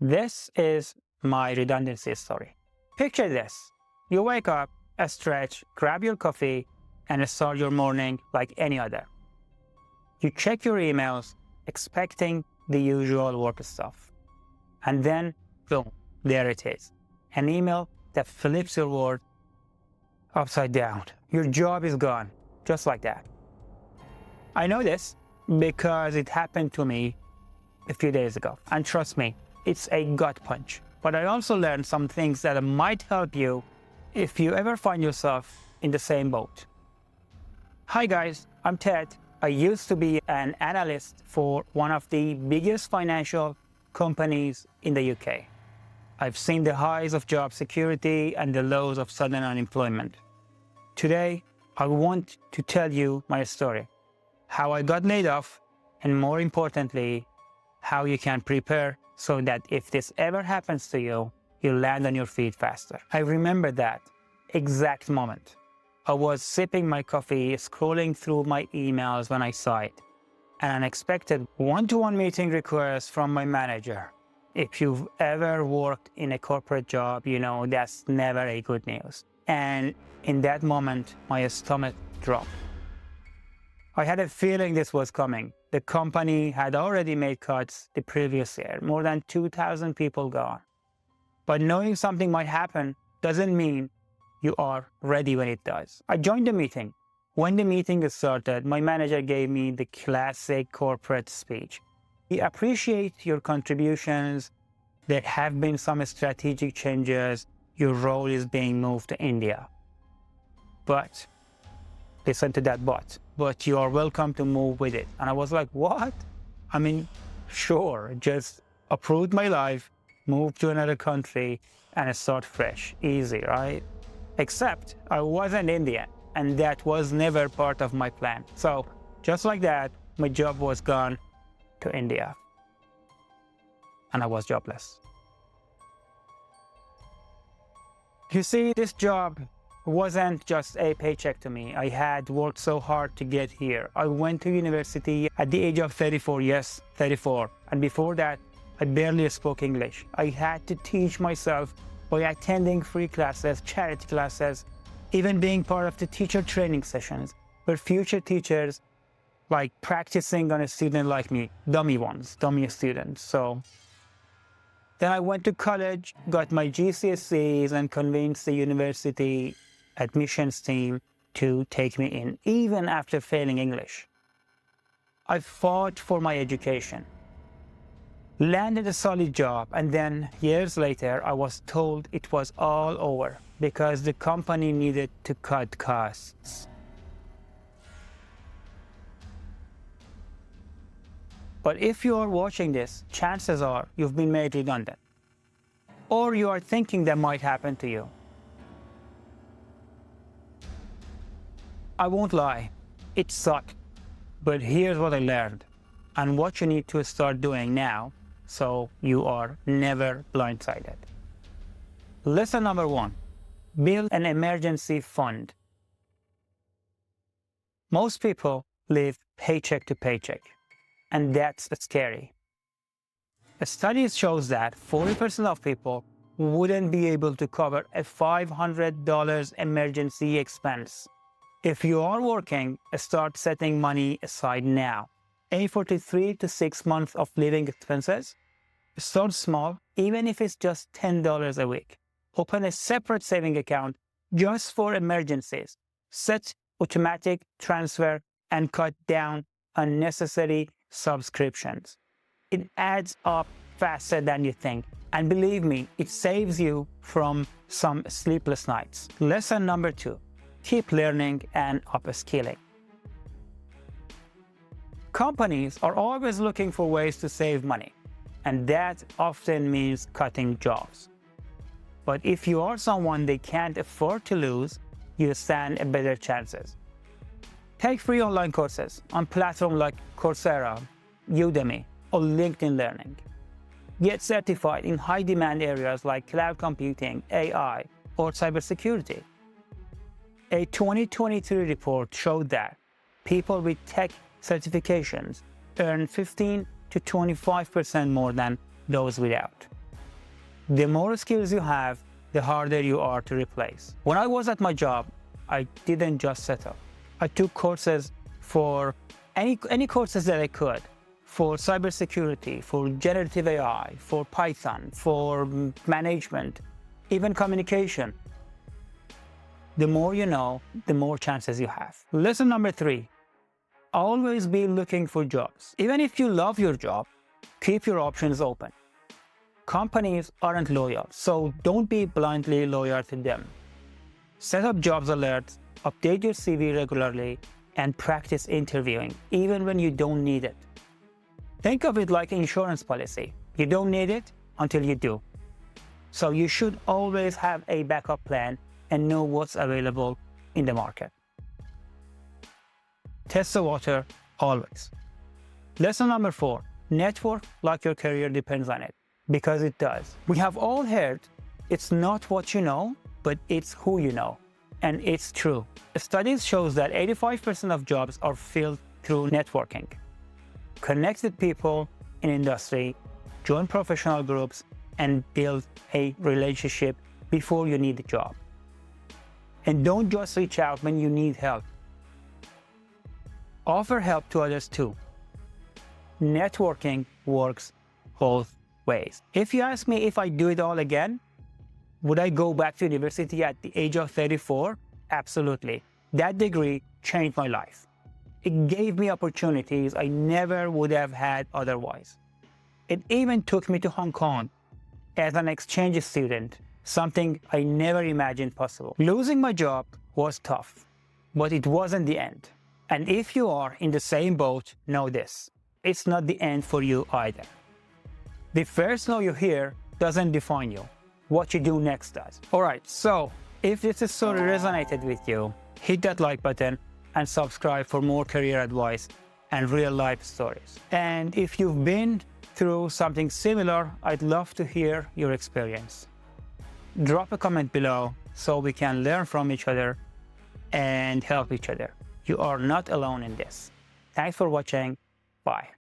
This is my redundancy story. Picture this. You wake up, stretch, grab your coffee, and start your morning like any other. You check your emails, expecting the usual work stuff. And then, boom, there it is. An email that flips your world upside down. Your job is gone, just like that. I know this because it happened to me a few days ago. And trust me, it's a gut punch. But I also learned some things that might help you if you ever find yourself in the same boat. Hi guys, I'm Ted. I used to be an analyst for one of the biggest financial companies in the UK. I've seen the highs of job security and the lows of sudden unemployment. Today, I want to tell you my story, how I got laid off, and more importantly, how you can prepare so that if this ever happens to you, you'll land on your feet faster. I remember that exact moment. I was sipping my coffee, scrolling through my emails when I saw it. An unexpected one-to-one meeting request from my manager. If you've ever worked in a corporate job, you know that's never a good news. And in that moment, my stomach dropped. I had a feeling this was coming. The company had already made cuts the previous year, more than 2,000 people gone. But knowing something might happen doesn't mean you are ready when it does. I joined the meeting. When the meeting started, my manager gave me the classic corporate speech. We appreciate your contributions. There have been some strategic changes. Your role is being moved to India. But, listen to that but you are welcome to move with it. And I was like, what? I mean, sure, just uproot my life, move to another country, and start fresh. Easy, right? Except I wasn't Indian, and that was never part of my plan. So, just like that, my job was gone to India. And I was jobless. You see, this job wasn't just a paycheck to me. I had worked so hard to get here. I went to university at the age of 34, yes, 34. And before that, I barely spoke English. I had to teach myself by attending free classes, charity classes, even being part of the teacher training sessions, where future teachers like practicing on a student like me, dummy students. So then I went to college, got my GCSEs, and convinced the university admissions team to take me in, even after failing English. I fought for my education, landed a solid job, and then years later, I was told it was all over because the company needed to cut costs. But if you are watching this, chances are you've been made redundant, or you are thinking that might happen to you. I won't lie, it sucked, but here's what I learned and what you need to start doing now so you are never blindsided. Lesson number 1, build an emergency fund. Most people live paycheck to paycheck, and that's scary. A study shows that 40% of people wouldn't be able to cover a $500 emergency expense. If you are working, start setting money aside now. Aim for 3 to 6 months of living expenses. Start small, even if it's just $10 a week. Open a separate saving account just for emergencies. Set automatic transfer and cut down unnecessary subscriptions. It adds up faster than you think. And believe me, it saves you from some sleepless nights. Lesson number 2, keep learning and upskilling. Companies are always looking for ways to save money, and that often means cutting jobs. But if you are someone they can't afford to lose, you stand a better chances. Take free online courses on platforms like Coursera, Udemy, or LinkedIn Learning. Get certified in high-demand areas like cloud computing, AI, or cybersecurity. A 2023 report showed that people with tech certifications earn 15 to 25% more than those without. The more skills you have, the harder you are to replace. When I was at my job, I didn't just settle. I took courses for any courses that I could, for cybersecurity, for generative AI, for Python, for management, even communication. The more you know, the more chances you have. Lesson number 3, always be looking for jobs. Even if you love your job, keep your options open. Companies aren't loyal, so don't be blindly loyal to them. Set up jobs alerts, update your CV regularly, and practice interviewing, even when you don't need it. Think of it like insurance policy. You don't need it until you do. So you should always have a backup plan and know what's available in the market. Test the water always. Lesson number 4, network like your career depends on it, because it does. We have all heard it's not what you know, but it's who you know. And it's true. Studies shows that 85% of jobs are filled through networking. Connect with people in industry, join professional groups, and build a relationship before you need the job. And don't just reach out when you need help. Offer help to others too. Networking works both ways. If you ask me if I do it all again, would I go back to university at the age of 34? Absolutely. That degree changed my life. It gave me opportunities I never would have had otherwise. It even took me to Hong Kong as an exchange student, something I never imagined possible. Losing my job was tough, but it wasn't the end. And if you are in the same boat, know this: it's not the end for you either. The first no you hear doesn't define you. What you do next does. Alright, so if this story resonated with you, hit that like button and subscribe for more career advice and real life stories. And if you've been through something similar, I'd love to hear your experience. Drop a comment below so we can learn from each other and help each other. You are not alone in this. Thanks for watching. Bye.